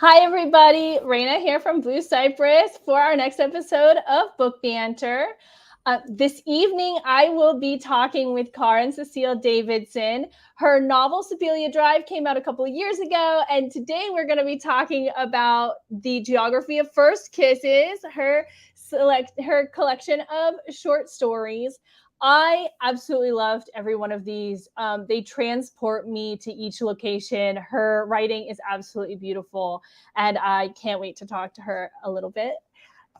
Hi, everybody. Raina here from Blue Cypress for our next episode of Book Banter. This evening, I will be talking with Karin Cecile Davidson. Her novel, Sibylla Drive, came out a couple of years ago, and today we're going to be talking about the Geography of First Kisses, her collection of short stories. I absolutely loved every one of these. They transport me to each location. Her writing is absolutely beautiful, and I can't wait to talk to her a little bit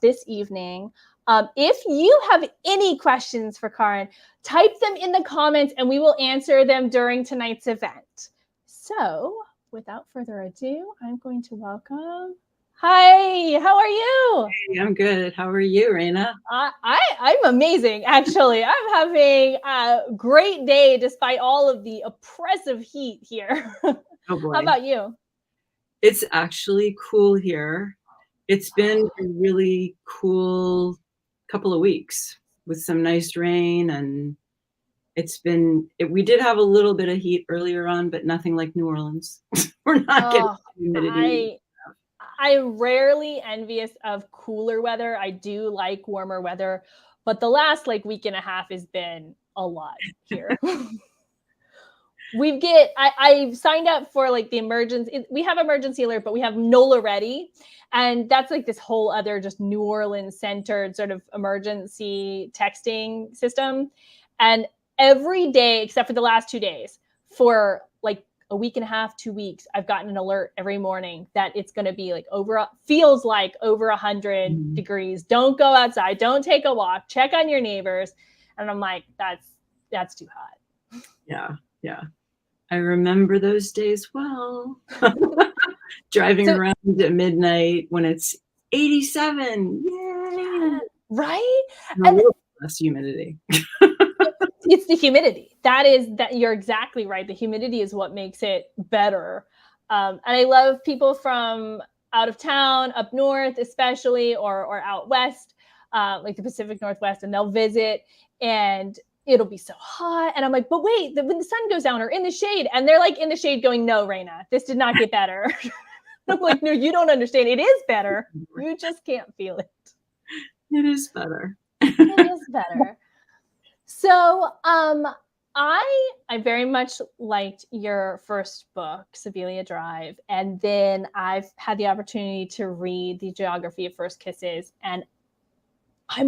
this evening. If you have any questions for Karin, type them in the comments and we will answer them during tonight's event. So without further ado, I'm going to welcome. Hi, how are you? Hey, I'm good. How are you, Raina? I'm amazing, actually. I'm having a great day despite all of the oppressive heat here. Oh boy. How about you? It's actually cool here. It's been a really cool couple of weeks with some nice rain, and we did have a little bit of heat earlier on, but nothing like New Orleans. We're not getting humidity. I'm rarely envious of cooler weather. I do like warmer weather, but the last week and a half has been a lot here. I've signed up for the emergency. We have emergency alert, but we have NOLA ready. And that's this whole other just New Orleans centered sort of emergency texting system. And every day, except for the last 2 days, for a week and a half, 2 weeks, I've gotten an alert every morning that it's going to be feels like over 100 degrees. Don't go outside. Don't take a walk. Check on your neighbors. And I'm like, that's too hot. Yeah. I remember those days well. Driving around at midnight when it's 87. Yay! Right? And a little less humidity. It's the humidity. That you're exactly right. The humidity is what makes it better. And I love people from out of town, up north especially, or out west, like the Pacific Northwest, and they'll visit and it'll be so hot. And I'm like, but wait, when the sun goes down or in the shade, and they're in the shade going, no, Raina, this did not get better. I'm like, no, you don't understand. It is better. You just can't feel it. It is better. It is better. So I very much liked your first book, Sibylla Drive, and then I've had the opportunity to read The Geography of First Kisses, and I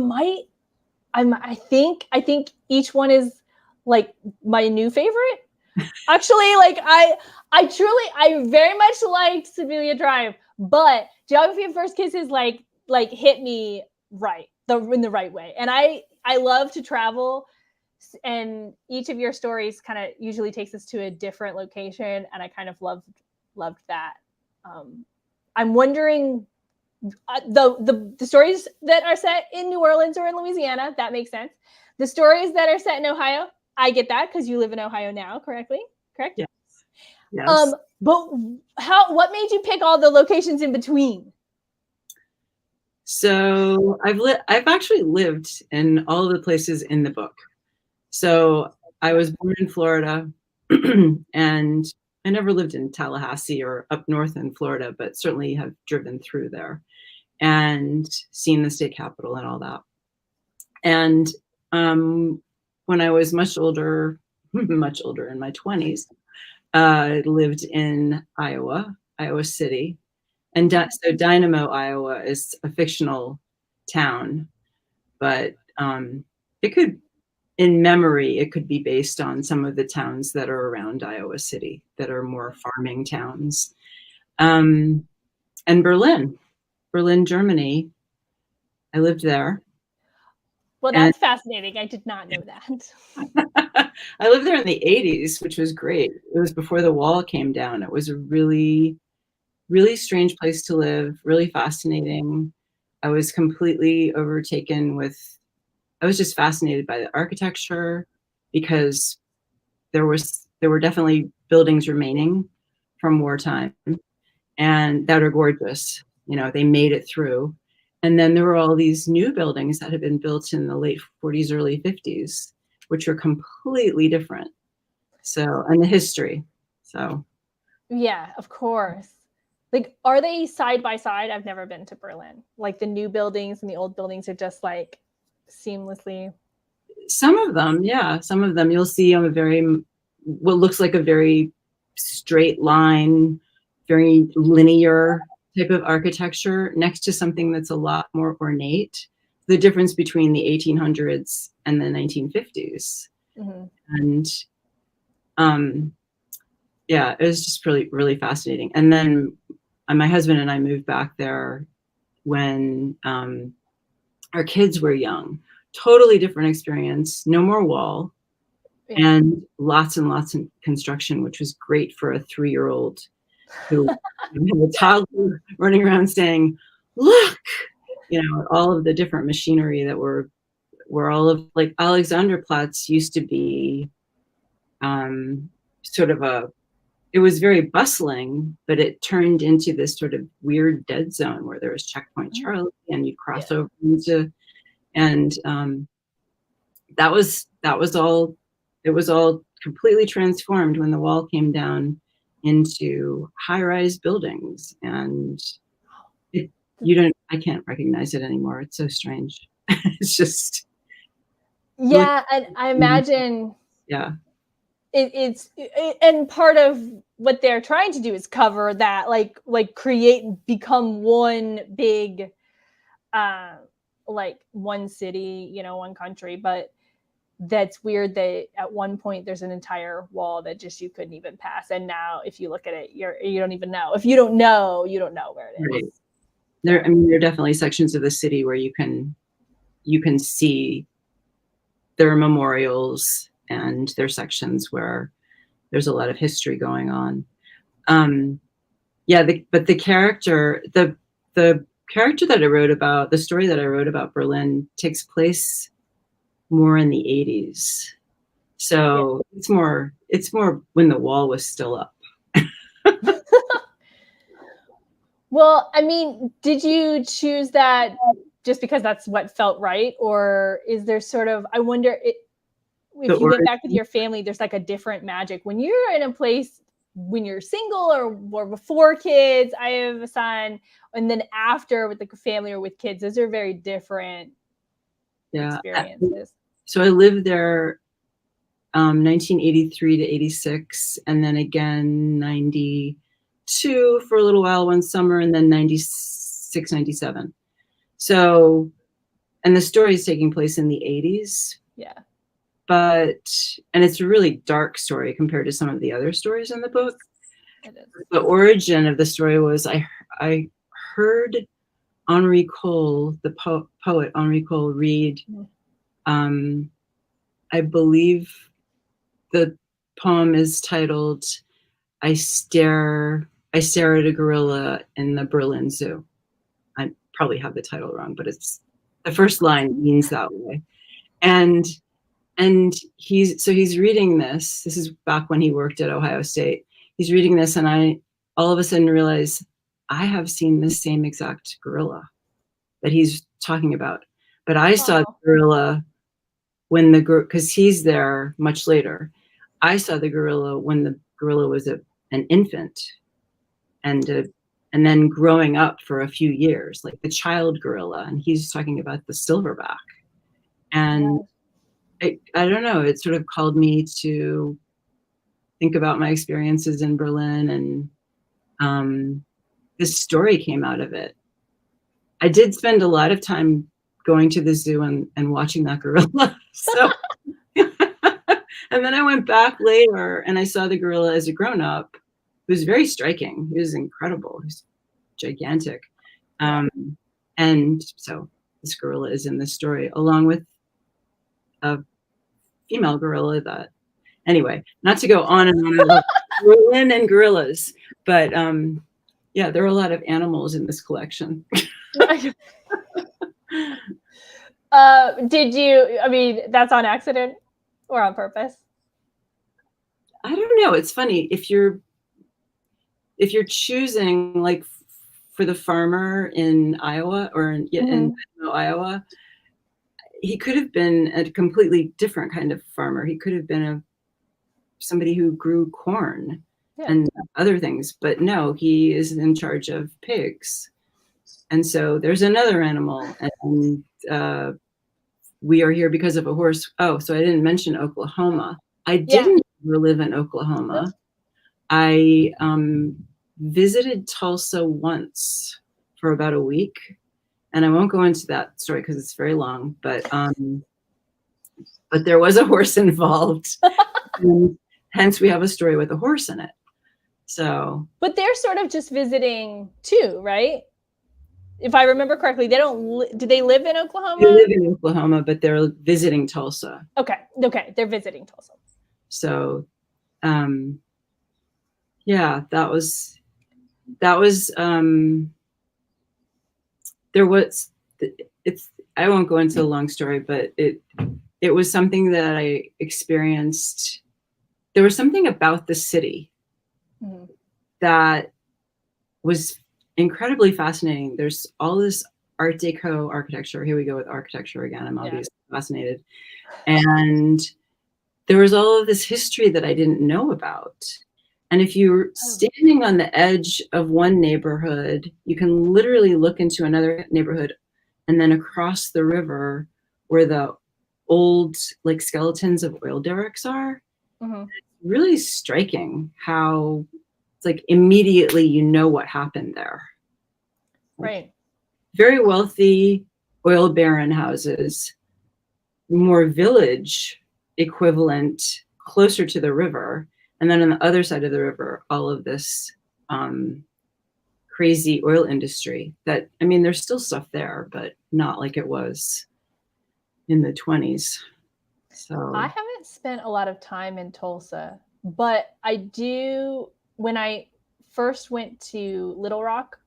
think each one is my new favorite. Actually, I very much liked Sibylla Drive, but Geography of First Kisses hit me right in the right way, and I love to travel. And each of your stories kind of usually takes us to a different location, and I kind of loved that. I'm wondering the stories that are set in New Orleans or in Louisiana, that makes sense. The stories that are set in Ohio, I get that because you live in Ohio now, correct? Yes. But what made you pick all the locations in between? So I've actually lived in all of the places in the book. So I was born in Florida, and I never lived in Tallahassee or up north in Florida, but certainly have driven through there and seen the state capitol and all that. And when I was much older in my 20s, I lived in Iowa City. And so Dynamo, Iowa is a fictional town, but in memory, it could be based on some of the towns that are around Iowa City that are more farming towns. And Berlin, Germany. I lived there. Well, that's fascinating. I did not know that. I lived there in the 80s, which was great. It was before the wall came down. It was a really, really strange place to live, really fascinating. I was completely overtaken I was just fascinated by the architecture because there were definitely buildings remaining from wartime and that are gorgeous. They made it through. And then there were all these new buildings that had been built in the late 40s, early 50s, which were completely different. So, and the history. So. Yeah, of course. Like, are they side by side? I've never been to Berlin. Like the new buildings and the old buildings are just like seamlessly. Some of them, yeah. Some of them you'll see on what looks like a very straight line, very linear type of architecture next to something that's a lot more ornate. The difference between the 1800s and the 1950s. Mm-hmm. And yeah, it was just really, really fascinating. And then my husband and I moved back there when our kids were young. Totally different experience. No more wall, and lots of construction, which was great for a 3-year-old who had a toddler running around saying, "Look!" All of the different machinery that were all of, like, Alexanderplatz used to be sort of it was very bustling, but it turned into this sort of weird dead zone where there was Checkpoint Charlie, and you cross over into, and that was all. It was all completely transformed when the wall came down into high-rise buildings, and I can't recognize it anymore. It's so strange. It's just, yeah, and I imagine and part of what they're trying to do is cover that, like become one big like one city, one country. But that's weird that at one point there's an entire wall that just you couldn't even pass, and now if you look at it, you don't even know. If you don't know, you don't know where it is. Right. There are definitely sections of the city where you can see there are memorials, and there are sections where there's a lot of history going on. But the character that I wrote about, the story that I wrote about Berlin, takes place more in the 80s. So it's more when the wall was still up. Well, I mean, did you choose that just because that's what felt right? Or is there sort of, I wonder if you went back with your family, there's like a different magic when you're in a place, when you're single or before kids. I have a son, and then after with the family or with kids, those are very different experiences. So I lived there 1983 to 86, and then again 92 for a little while one summer, and then 96, 97. So, and the story is taking place in the 80s. Yeah. And it's a really dark story compared to some of the other stories in the book. It is. The origin of the story was I heard Henri Cole, the poet Henri Cole, read, I believe the poem is titled I stare at a gorilla in the Berlin Zoo. I probably have the title wrong, but it's the first line means that way. And he's reading this. This is back when he worked at Ohio State. He's reading this, and I all of a sudden realize I have seen this same exact gorilla that he's talking about. But I saw the gorilla because he's there much later. I saw the gorilla when the gorilla was an infant, and then growing up for a few years, like the child gorilla, and he's talking about the silverback. And I don't know, it sort of called me to think about my experiences in Berlin, and this story came out of it. I did spend a lot of time going to the zoo and watching that gorilla. So, and then I went back later and I saw the gorilla as a grown-up. It was very striking. He was incredible. He was gigantic. And so this gorilla is in this story, along with a female gorilla that, anyway, not to go on and on about Berlin and gorillas, but there are a lot of animals in this collection. Did you, I mean, that's on accident or on purpose? I don't know. It's funny if you're choosing, like, for the farmer in Iowa or in Iowa, he could have been a completely different kind of farmer. He could have been somebody who grew corn. and other things. But no, he is in charge of pigs. And so there's another animal, and we are here because of a horse. Oh, so I didn't mention Oklahoma. I didn't ever live in Oklahoma. Nope. I visited Tulsa once for about a week, and I won't go into that story because it's very long, but there was a horse involved, and hence we have a story with a horse in it. So, but they're sort of just visiting too, right? If I remember correctly, they don't. Do they live in Oklahoma? They live in Oklahoma, but they're visiting Tulsa. Okay, they're visiting Tulsa. So, yeah, there was. It's. I won't go into a long story, but it was something that I experienced. There was something about the city that was incredibly fascinating. There's all this Art Deco architecture. Here we go with architecture again. I'm obviously fascinated. And there was all of this history that I didn't know about. And if you're standing on the edge of one neighborhood, you can literally look into another neighborhood, and then across the river where the old like skeletons of oil derricks are. It's really striking how it's like immediately you know what happened there. Right. Very wealthy oil baron houses, more village equivalent, closer to the river. And then on the other side of the river, all of this crazy oil industry that, I mean, there's still stuff there, but not like it was in the 20s. So I haven't spent a lot of time in Tulsa, but I do. When I first went to Little Rock,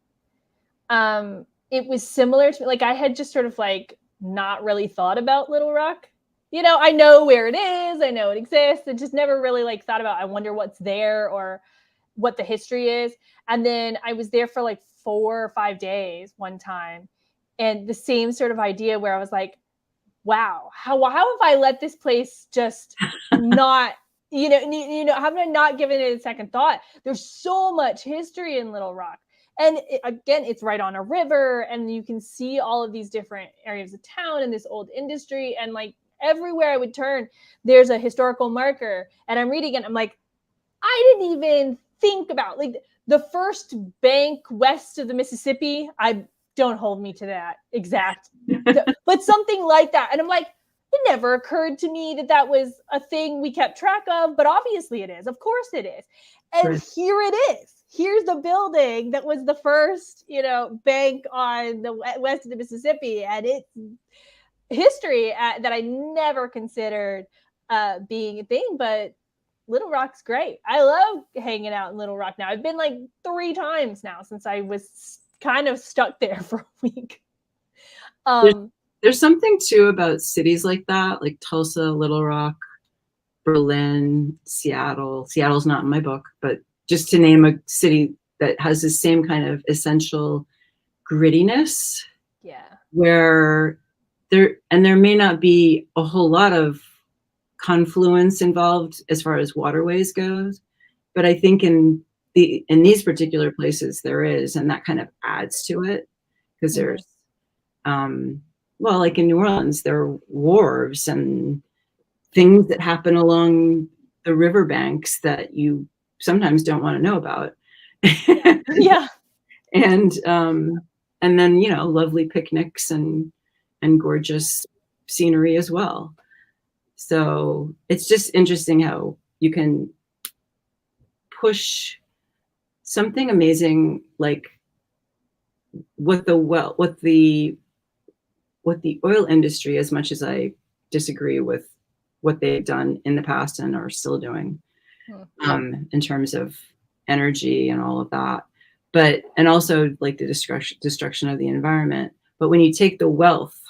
it was similar to, like, I had just sort of like not really thought about Little Rock. You know, I know where it is, I know it exists, and just never really like thought about, I wonder what's there or what the history is. And then I was there for like 4 or 5 days one time, and the same sort of idea where I was like, wow, how have I let this place just not, how have I not given it a second thought? There's so much history in Little Rock. And again, it's right on a river, and you can see all of these different areas of town and this old industry. And like everywhere I would turn, there's a historical marker. And I'm reading it, I'm like, I didn't even think about like the first bank west of the Mississippi. Don't hold me to that exact, but something like that. And I'm like, it never occurred to me that was a thing we kept track of, but obviously it is. Of course it is. And here it is. Here's the building that was the first, bank on the west of the Mississippi. And it's history that I never considered being a thing, but Little Rock's great. I love hanging out in Little Rock now. I've been like 3 times now since I was kind of stuck there for a week. There's something too about cities like that, like Tulsa, Little Rock, Berlin, Seattle. Seattle's not in my book, but just to name a city that has the same kind of essential grittiness. Yeah. Where there may not be a whole lot of confluence involved as far as waterways goes, but I think in these particular places there is, and that kind of adds to it, because there's like in New Orleans, there are wharves and things that happen along the riverbanks that you sometimes don't want to know about. Yeah. And then lovely picnics and gorgeous scenery as well. So it's just interesting how you can push something amazing like what the oil industry, as much as I disagree with what they've done in the past and are still doing, in terms of energy and all of that, and also like the destruction of the environment. But when you take the wealth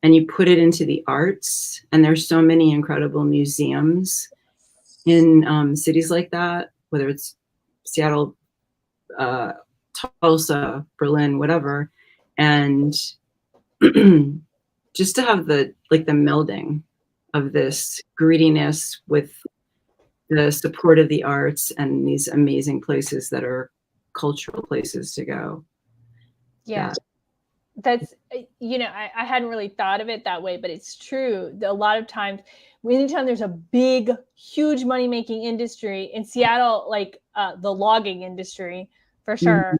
and you put it into the arts, and there's so many incredible museums in cities like that, whether it's Seattle, Tulsa, Berlin, whatever, and just to have the melding of this greediness with the support of the arts and these amazing places that are cultural places to go. Yeah. That's, I hadn't really thought of it that way, but it's true. A lot of times, anytime there's a big, huge money-making industry in Seattle, like the logging industry, for sure,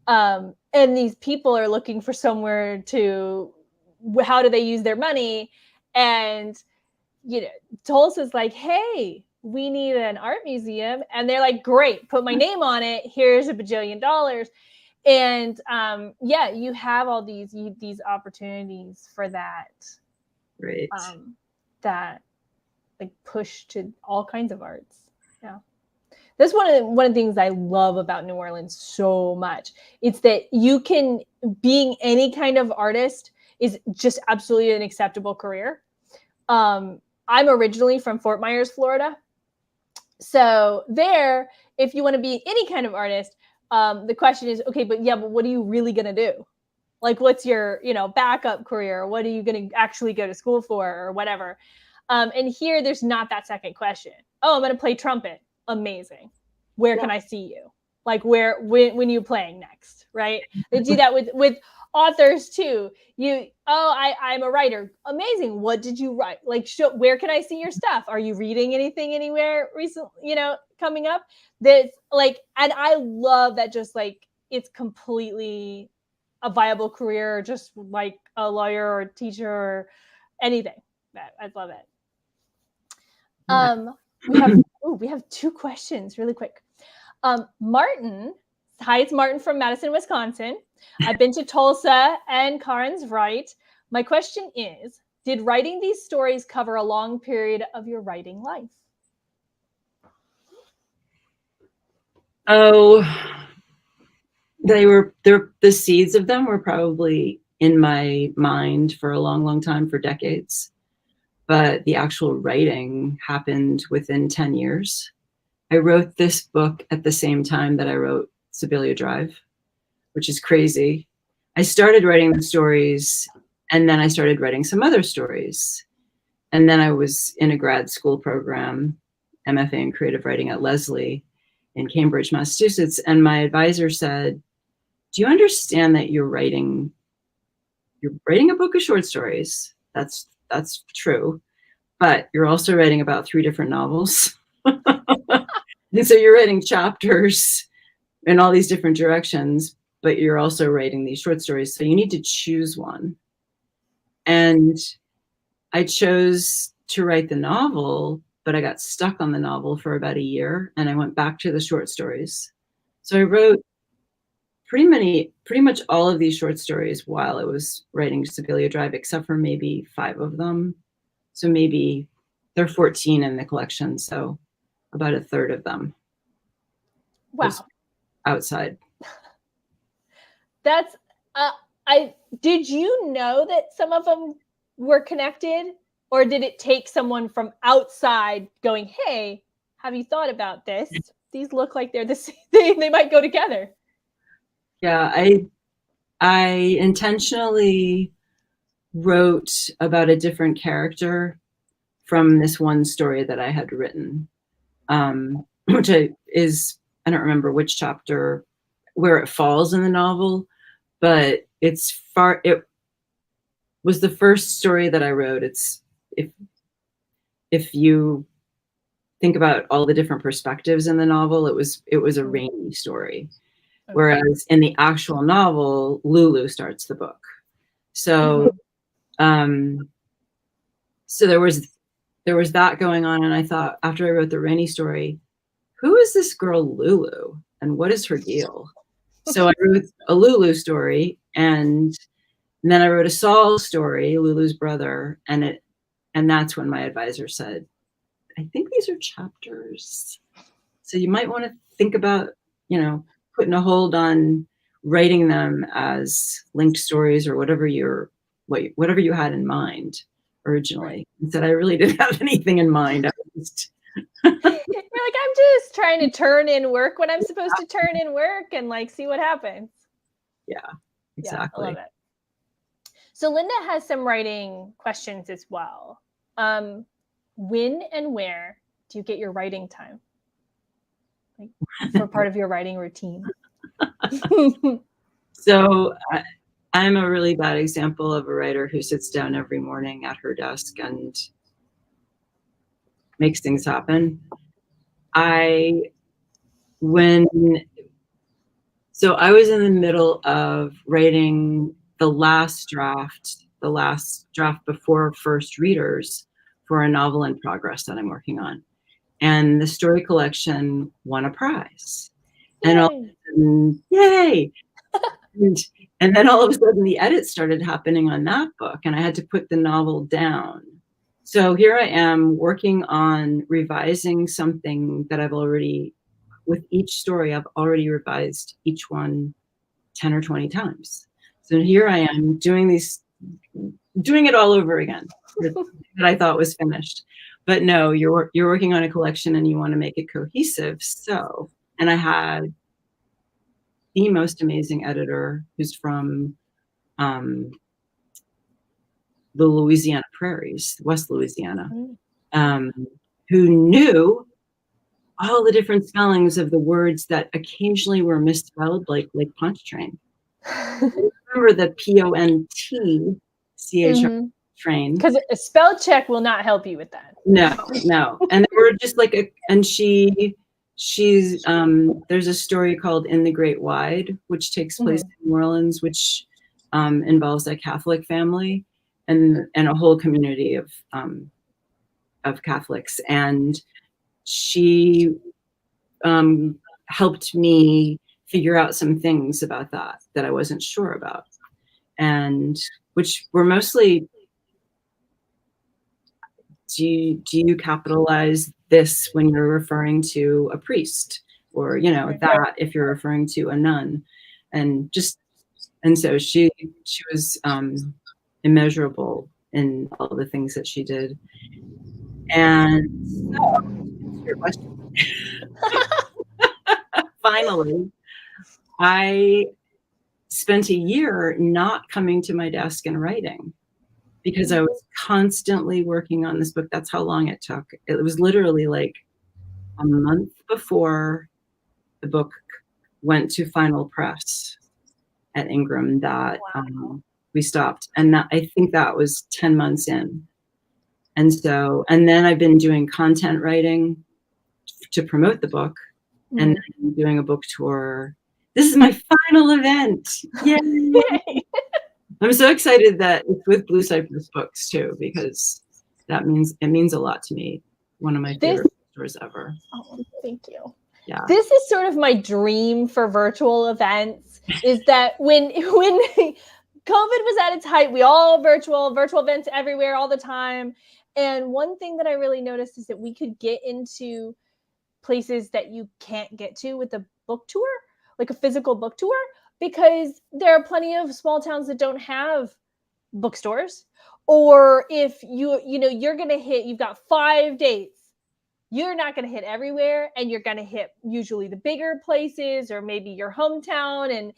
and these people are looking for somewhere to, how do they use their money? And, Tulsa's like, hey, we need an art museum. And they're like, great, put my name on it. Here's $1 bajillion. And you have all these opportunities for that, Right. That like push to all kinds of arts. Yeah, that's one of the things I love about New Orleans so much. It's that you can, being any kind of artist is just absolutely an acceptable career. I'm originally from Fort Myers, Florida, so there, if you want to be any kind of artist, the question is, okay, but what are you really going to do? Like, what's your, backup career? What are you going to actually go to school for or whatever? And here, there's not that second question. Oh, I'm going to play trumpet. Amazing. Where can I see you? Like, when are you playing next? Right? They do that with authors too. I'm a writer. Amazing. What did you write? Like, where can I see your stuff? Are you reading anything anywhere recently, coming up? That's like, and I love that, just like, it's completely a viable career, just like a lawyer or a teacher or anything. I love it. We have 2 questions really quick. Martin, hi, it's Martin from Madison, Wisconsin. I've been to Tulsa and Karin's right. My question is, did writing these stories cover a long period of your writing life? Oh, the seeds of them were probably in my mind for a long, long time, for decades. But the actual writing happened within 10 years. I wrote this book at the same time that I wrote Sibylla Drive, which is crazy. I started writing the stories, and then I started writing some other stories. And then I was in a grad school program, MFA in creative writing at Lesley in Cambridge, Massachusetts. And my advisor said, do you understand that you're writing a book of short stories? That's true. But you're also writing about 3 different novels. And so you're writing chapters in all these different directions, but you're also writing these short stories. So you need to choose one. And I chose to write the novel, but I got stuck on the novel for about a year, and I went back to the short stories. So I wrote pretty much all of these short stories while I was writing Sibylla Drive, except for maybe 5 of them. So maybe there are 14 in the collection. So about a third of them. Wow. Outside. That's, did you know that some of them were connected, or did it take someone from outside going, hey, have you thought about this? These look like they're the same. They might go together. Yeah, I intentionally wrote about a different character from this one story that I had written, which I don't remember which chapter, where it falls in the novel, but it was the first story that I wrote. It's, if you think about all the different perspectives in the novel, it was a rainy story. Okay. Whereas in the actual novel, Lulu starts the book. So, so there was that going on. And I thought, after I wrote the rainy story, who is this girl Lulu and what is her deal? So I wrote a Lulu story, and then I wrote a Saul story, Lulu's brother, and that's when my advisor said, I think these are chapters. So you might want to think about, putting a hold on writing them as linked stories or whatever you had in mind originally. And said, I really didn't have anything in mind. You're like, I'm just trying to turn in work when I'm supposed to turn in work and like see what happens. Yeah, exactly. Yeah, I love it. So Linda has some writing questions as well. When and where do you get your writing time? Like for part of your writing routine? So I'm a really bad example of a writer who sits down every morning at her desk and makes things happen. So I was in the middle of writing the last draft before first readers for a novel in progress that I'm working on. And the story collection won a prize. Yay. And all of a sudden, yay! and then all of a sudden the edits started happening on that book, and I had to put the novel down. So here I am working on revising something that with each story, I've already revised each one 10 or 20 times. So here I am doing it all over again that I thought was finished. But no, you're working on a collection and you want to make it cohesive. So, and I had the most amazing editor who's from the Louisiana prairies, West Louisiana, who knew all the different spellings of the words that occasionally were misspelled, like Punch Train. Remember the PONTCHR train. Because a spell check will not help you with that. No. And there were just she's there's a story called In the Great Wide, which takes place in New Orleans, which involves a Catholic family and a whole community of Catholics. And she helped me figure out some things about that I wasn't sure about, and which were mostly, do you capitalize this when you're referring to a priest, or that if you're referring to a nun, and so she was immeasurable in all the things that she did. And so, your question. Finally, I spent a year not coming to my desk and writing because I was constantly working on this book. That's how long it took. It was literally like a month before the book went to final press at Ingram that we stopped. And I think that was 10 months in. And then I've been doing content writing to promote the book, and then doing a book tour. This is my final event. Yay! I'm so excited that it's with Blue Cypress Books too, because it means a lot to me. One of my favorite stores ever. Oh, thank you. Yeah. This is sort of my dream for virtual events, is that when COVID was at its height, we all virtual events everywhere all the time. And one thing that I really noticed is that we could get into places that you can't get to with a book tour, like a physical book tour, because there are plenty of small towns that don't have bookstores. Or if you're going to you've got 5 dates, you're not going to hit everywhere, and you're going to hit usually the bigger places, or maybe your hometown and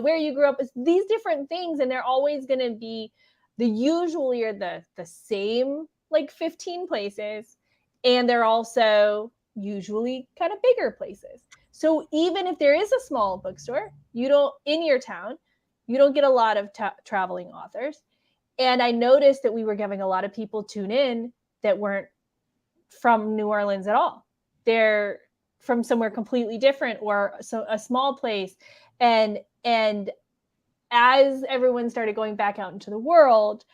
where you grew up. It's these different things, and they're always going to be usually are the same, like 15 places, and they're also usually kind of bigger places. So even if there is a small bookstore, in your town, you don't get a lot of traveling authors. And I noticed that we were having a lot of people tune in that weren't from New Orleans at all. They're from somewhere completely different, or a small place. And as everyone started going back out into the world,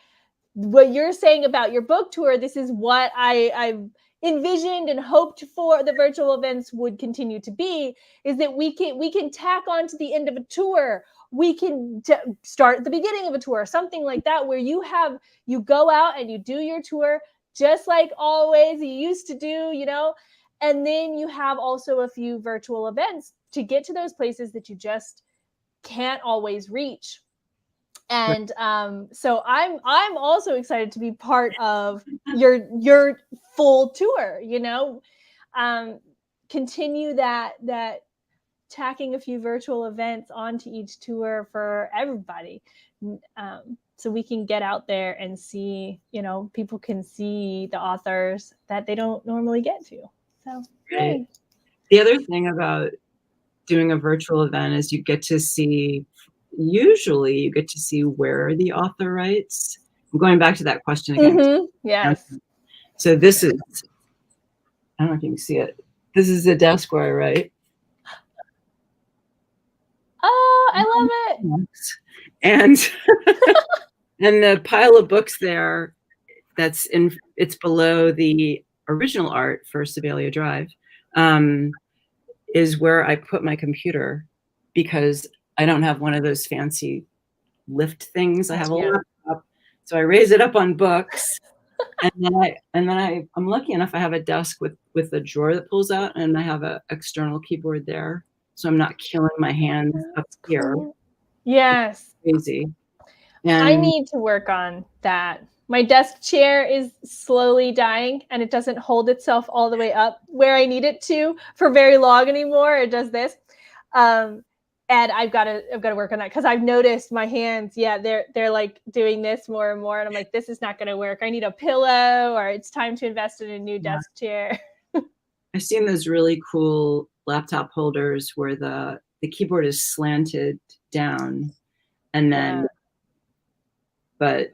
what you're saying about your book tour, this is what I've envisioned and hoped for the virtual events would continue to be, is that we can tack on to the end of a tour. We can start at the beginning of a tour, something like that, where you go out and you do your tour just like always you used to do, and then you have also a few virtual events to get to those places that you just can't always reach. And so I'm also excited to be part of your full tour, continue that tacking a few virtual events onto each tour for everybody. so we can get out there and see, people can see the authors that they don't normally get to. So, right. The other thing about doing a virtual event is usually you get to see where the author writes. I'm going back to that question again. Mm-hmm. Yes. So this is, I don't know if you can see it. This is the desk where I write. Oh, I love it. And and the pile of books there it's below the original art for Sebalia Drive, is where I put my computer, because I don't have one of those fancy lift things. I have a laptop, so I raise it up on books, and then I'm lucky enough I have a desk with a drawer that pulls out, and I have an external keyboard there, so I'm not killing my hands up here. Yes. It's crazy. And I need to work on that. My desk chair is slowly dying, and it doesn't hold itself all the way up where I need it to for very long anymore. It does this. And I've got to work on that, because I've noticed my hands, they're like doing this more and more, and I'm like, this is not going to work. I need a pillow, or it's time to invest in a new desk chair. I've seen those really cool laptop holders where the keyboard is slanted down, and then but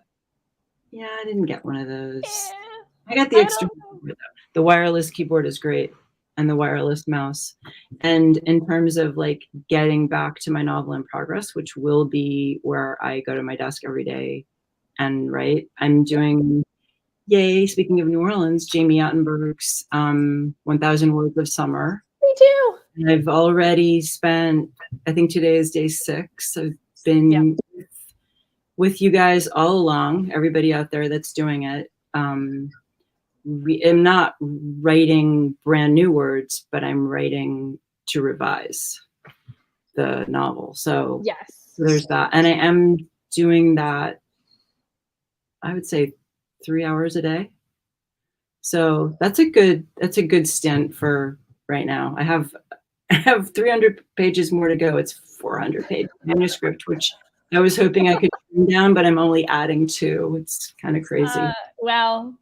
yeah, I didn't get one of those. I got the external keyboard, though. The wireless keyboard is great, and the wireless mouse. And in terms of like getting back to my novel in progress, which will be where I go to my desk every day and write, I'm doing, speaking of New Orleans, Jamie Attenberg's 1,000 Words of Summer. Me too. And I've already spent, I think today is day 6. I've been with you guys all along, everybody out there that's doing it. I'm not writing brand new words, but I'm writing to revise the novel. So there's that. And I am doing that, I would say 3 hours a day. So that's a good stint for right now. I have 300 pages more to go. It's 400 page manuscript, which I was hoping I could trim down, but I'm only adding 2. It's kind of crazy. Well,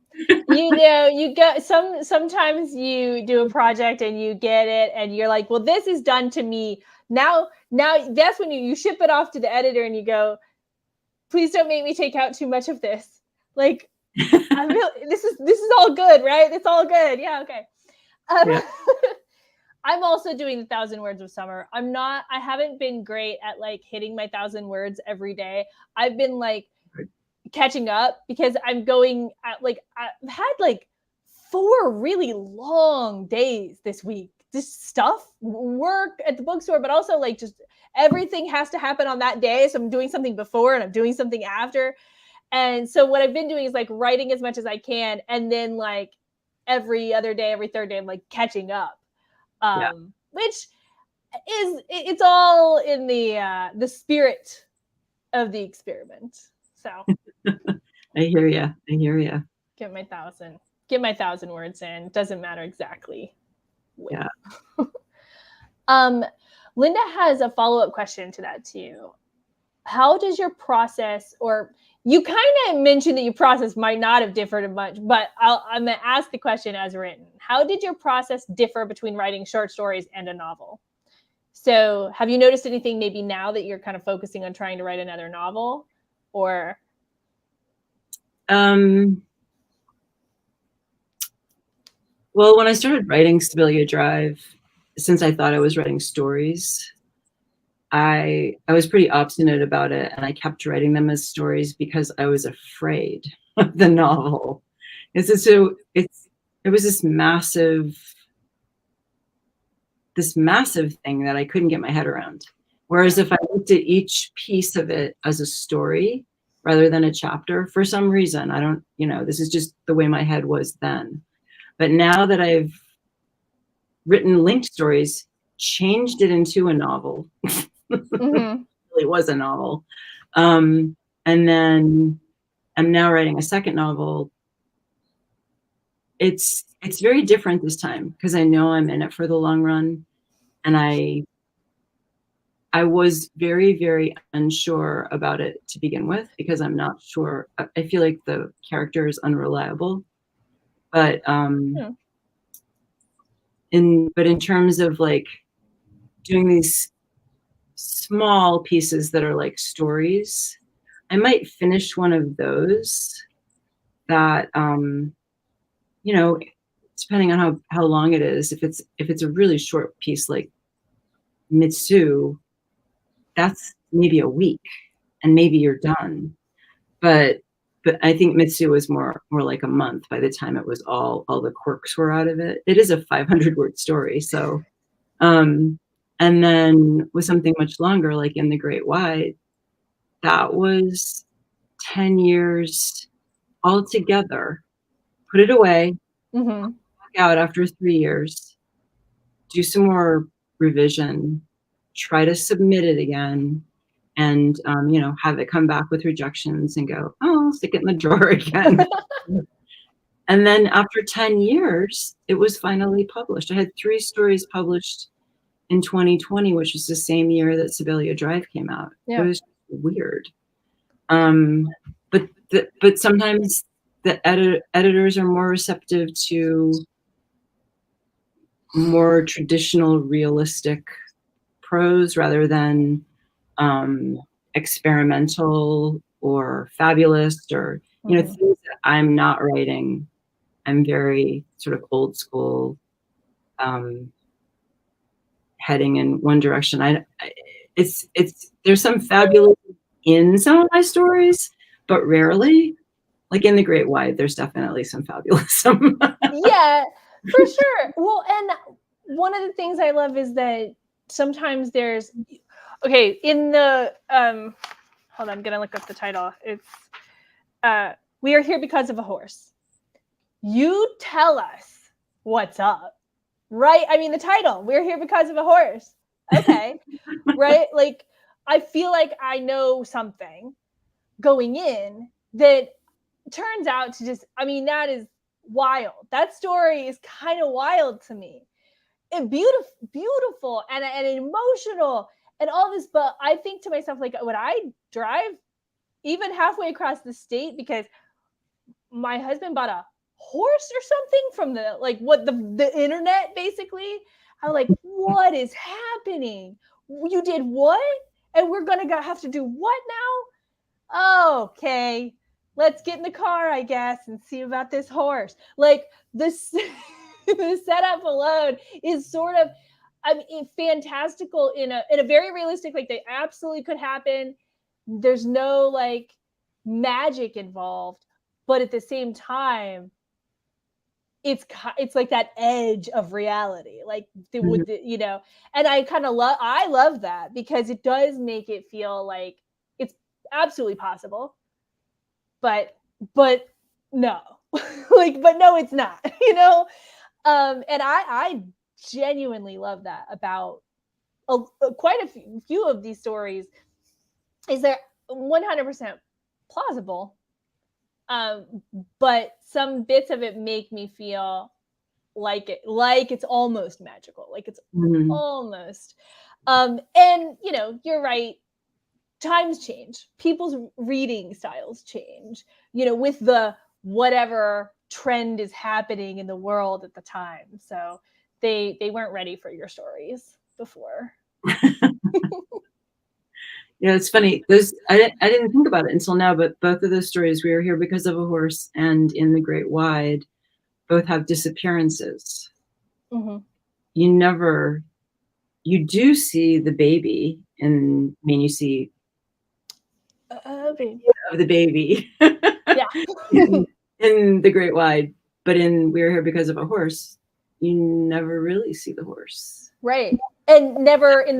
you go sometimes you do a project and you get it and you're like, well, this is done to me. Now that's when you ship it off to the editor and you go, please don't make me take out too much of this. Like, this is all good, right? It's all good. Yeah. Okay. I'm also doing 1,000 Words of Summer. I haven't been great at like hitting my 1,000 words every day. I've been like catching up, because I'm going at I've had like 4 really long days this week. Just stuff, work at the bookstore, but also like just everything has to happen on that day. So I'm doing something before and I'm doing something after. And so what I've been doing is like writing as much as I can. And then like every other day, every third day, I'm like catching up. Which it's all in the spirit of the experiment. So I hear you. Get my 1,000 words in. Doesn't matter exactly when. Linda has a follow-up question to that too. How does your process, or you kind of mentioned that your process might not have differed much, but I'm going to ask the question as written. How did your process differ between writing short stories and a novel? So have you noticed anything maybe now that you're kind of focusing on trying to write another novel, or? Well, when I started writing Sebalia Drive, since I thought I was writing stories, I was pretty obstinate about it, and I kept writing them as stories because I was afraid of the novel. It was this massive thing that I couldn't get my head around. Whereas if I looked at each piece of it as a story rather than a chapter, for some reason, I don't, this is just the way my head was then. But now that I've written linked stories, changed it into a novel. Mm-hmm. It was a novel. And then I'm now writing a second novel. It's very different this time because I know I'm in it for the long run, and I I was very, very unsure about it to begin with, because I'm not sure. I feel like the character is unreliable. But in terms of like doing these small pieces that are like stories, I might finish one of those that, you know, depending on how long it is. If it's a really short piece like Mitsu, that's maybe a week and maybe you're done. But I think Mitsu was more like a month by the time it was all the quirks were out of it. It is a 500-word story, so and then with something much longer like In the Great Wide, that was 10 years altogether. Put it away, back out after 3 years, do some more revision, try to submit it again, and have it come back with rejections and go, oh, I'll stick it in the drawer again. And then after 10 years, it was finally published. I had 3 stories published in 2020, which was the same year that Sibylla Drive came out. Yeah. It was weird. But sometimes the editors are more receptive to more traditional, realistic prose rather than experimental or fabulous, or things that I'm not writing. I'm very sort of old school, heading in one direction. There's some fabulous in some of my stories, but rarely. Like In the Great Wide, there's definitely some fabulism. Yeah, for sure. Well, and one of the things I love is that sometimes there's, in the, hold on, I'm going to look up the title. It's, We Are Here Because of a Horse. You tell us what's up, right? I mean, the title, We're Here Because of a Horse. Okay, right? Like, I feel like I know something going in that turns out to just, that is wild. That story is kind of wild to me. And beautiful and emotional and all this. But I think to myself, like, would I drive even halfway across the state because my husband bought a horse or something from the internet, basically? I'm like, what is happening? You did what? And we're gonna have to do what now? Okay, let's get in the car, I guess, and see about this horse. Like, this the setup alone is sort of, fantastical in a very realistic, like, they absolutely could happen. There's no like magic involved, but at the same time, it's like that edge of reality, like with and I love that, because it does make it feel like it's absolutely possible, but no, but no, it's not, and I genuinely love that about quite a few of these stories, is they're 100% plausible, but some bits of it make me feel like it's almost magical, like it's almost, and you're right, times change, people's reading styles change, with the whatever trend is happening in the world at the time. So they weren't ready for your stories before. Yeah, it's funny. I didn't think about it until now, but both of those stories, We Are Here Because of a Horse and In the Great Wide, both have disappearances. You do see the baby, and you see of the baby in the Great Wide, but in We Are Here Because of a Horse, you never really see the horse, right? And never in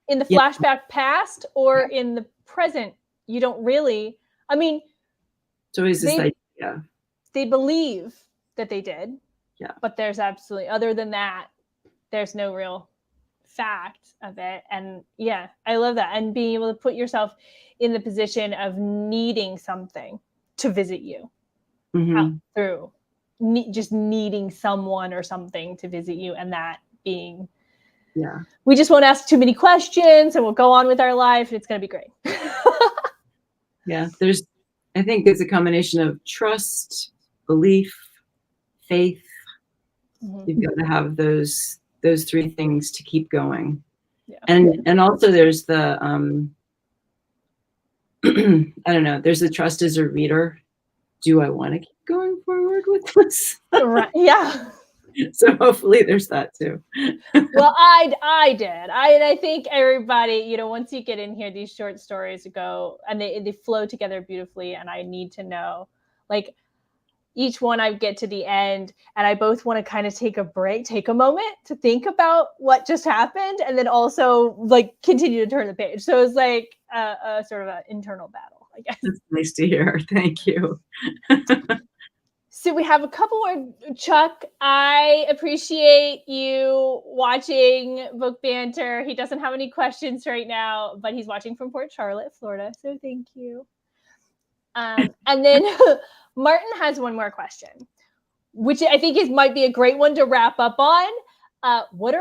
the flashback past or in the present, you don't really. It's always this idea. They believe that they did, but there's absolutely, other than that, there's no real fact of it. And I love that, and being able to put yourself in the position of needing something to visit you out through just needing someone or something to visit you, and that being Yeah. We just won't ask too many questions and we'll go on with our life and it's going to be great. Yeah. I think it's a combination of trust, belief, faith. Mm-hmm. You've got to have those three things to keep going. Yeah. And also there's the, I don't know, there's the trust as a reader. Do I want to keep going forward with this? Right. Yeah. So hopefully there's that too. Well, I did. I think everybody, you know, once you get in here, these short stories go and they flow together beautifully. And I need to know, like, each one I get to the end and I both want to kind of take a break, take a moment to think about what just happened. And then also like continue to turn the page. So it's like a sort of an internal battle, I guess. That's nice to hear. Thank you. So we have a couple more. Chuck, I appreciate you watching Book Banter. He doesn't have any questions right now, but he's watching from Port Charlotte, Florida. So thank you. And then Martin has one more question, which I think might be a great one to wrap up on. What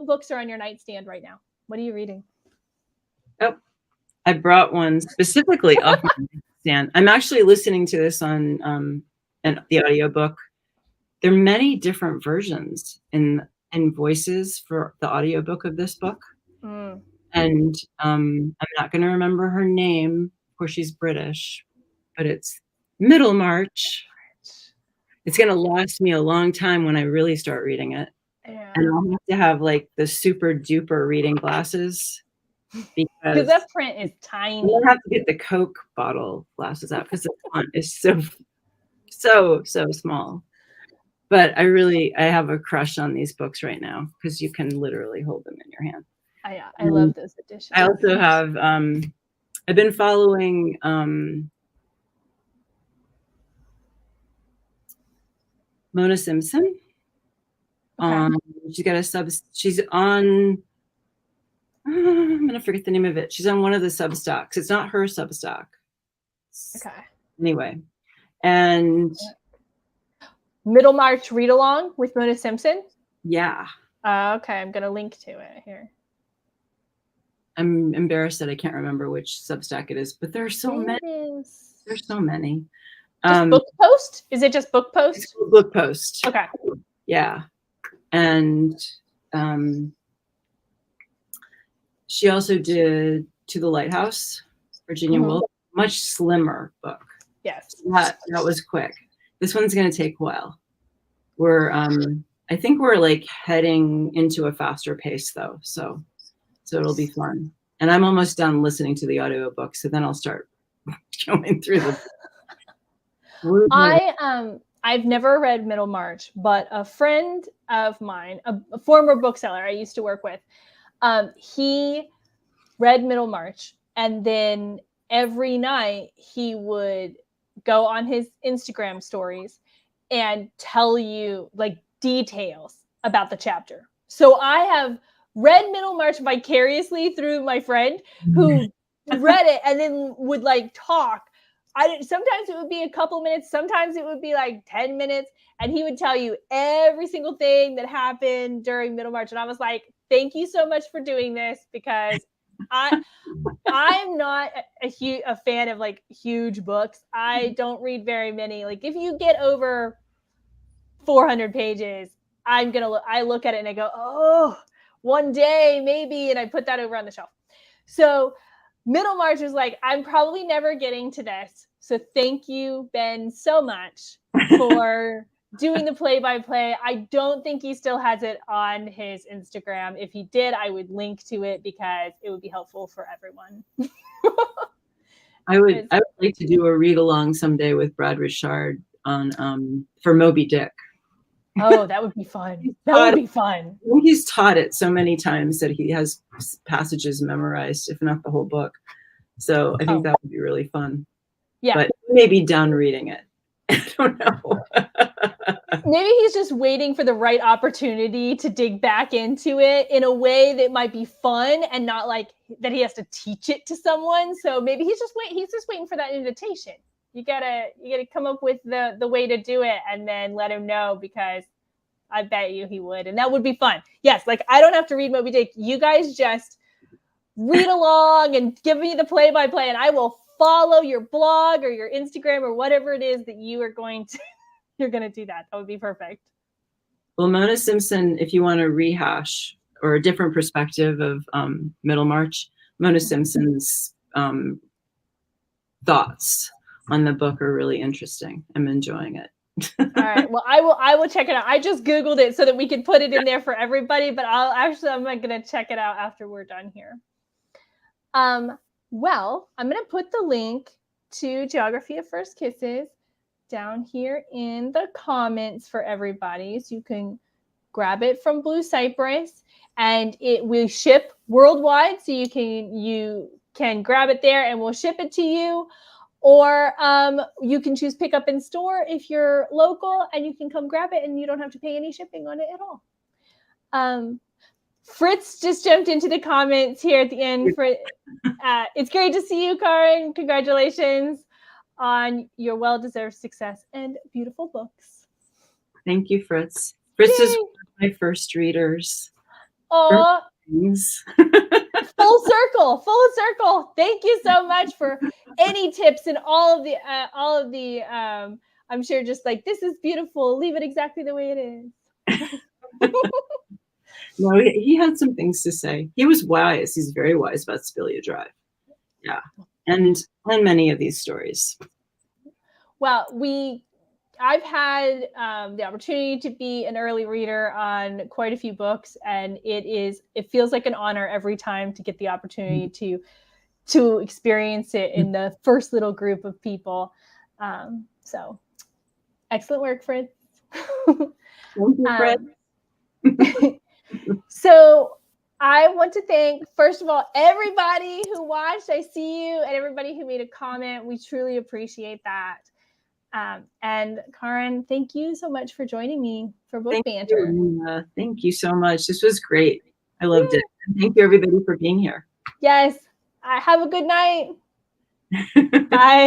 books are on your nightstand right now? What are you reading? Oh, I brought one specifically off my nightstand. I'm actually listening to this on the audiobook. There are many different versions in voices for the audiobook of this book. Mm. And I'm not going to remember her name. Of course, she's British, but it's Middlemarch. It's going to last me a long time when I really start reading it. Yeah. And I'll have to have like the super duper reading glasses because that print is tiny. I'll have to get the Coke bottle glasses out because the font is so small. But I have a crush on these books right now because you can literally hold them in your hand. I love those editions. I also have I've been following Mona Simpson. Okay. She's on I'm gonna forget the name of it. She's on one of the Substacks. It's not her Substack. Okay. Anyway. And Middlemarch read along with Mona Simpson. Yeah. Okay, I'm gonna link to it here. I'm embarrassed that I can't remember which Substack it is, but there are so many. There's so many. Just Book Post? Is it just Book Post? Book Post. Okay. Yeah, and she also did To the Lighthouse, Virginia Woolf, much slimmer book. Yes. That was quick. This one's going to take a while. I think we're like heading into a faster pace though. So it'll be fun. And I'm almost done listening to the audiobook. So then I'll start going through the I've never read Middlemarch, but a friend of mine, a former bookseller I used to work with, he read Middlemarch, and then every night he would go on his Instagram stories and tell you like details about the chapter. So I have read Middlemarch vicariously through my friend who read it and then would like talk. Sometimes it would be a couple minutes. Sometimes it would be like 10 minutes. And he would tell you every single thing that happened during Middlemarch. And I was like, thank you so much for doing this, because I'm not a fan of like huge books. I don't read very many. Like if you get over 400 pages, I look at it and I go, oh, one day maybe. And I put that over on the shelf. So Middlemarch was like, I'm probably never getting to this. So thank you, Ben, so much for doing the play-by-play. I don't think he still has it on his Instagram. If he did, I would link to it because it would be helpful for everyone. I would like to do a read along someday with Brad Richard on for Moby Dick. Oh, that would be fun. That would be fun. I think he's taught it so many times that he has passages memorized, if not the whole book. So I think that would be really fun. Yeah. But maybe done reading it. I don't know. Maybe he's just waiting for the right opportunity to dig back into it in a way that might be fun and not like that he has to teach it to someone. So maybe he's just waiting for that invitation. You gotta come up with the way to do it and then let him know, because I bet you he would. And that would be fun. Yes, like I don't have to read Moby Dick. You guys just read along and give me the play-by-play, and I will follow your blog or your Instagram or whatever it is that you are going to you're going to do that. That would be perfect. Well, Mona Simpson, if you want to rehash or a different perspective of Middlemarch, Mona Simpson's thoughts on the book are really interesting. I'm enjoying it. All right. Well, I will check it out. I just Googled it so that we could put it in there for everybody, but I'm going to check it out after we're done here. Well, I'm going to put the link to Geography of First Kisses down here in the comments for everybody, so you can grab it from Blue Cypress, and it will ship worldwide, so you can grab it there and we'll ship it to you, or you can choose pick up in store if you're local, and you can come grab it and you don't have to pay any shipping on it at all. Fritz just jumped into the comments here at the end. It's great to see you, Karin. Congratulations on your well-deserved success and beautiful books. Thank you, Fritz. Fritz is one of my first readers. Oh, full circle. Thank you so much for any tips and all of the I'm sure just like, this is beautiful. Leave it exactly the way it is. No, he had some things to say. He was wise. He's very wise about Spilia Drive. Yeah. And many of these stories. Well, I've had the opportunity to be an early reader on quite a few books, and it feels like an honor every time to get the opportunity to experience it in the first little group of people. So excellent work, Fritz. Thank you, Fritz. So I want to thank, first of all, everybody who watched. I see you, and everybody who made a comment. We truly appreciate that. And Karin, thank you so much for joining me for Book Banter. Thank you so much. This was great. I loved it. Thank you, everybody, for being here. Yes. Have a good night. Bye.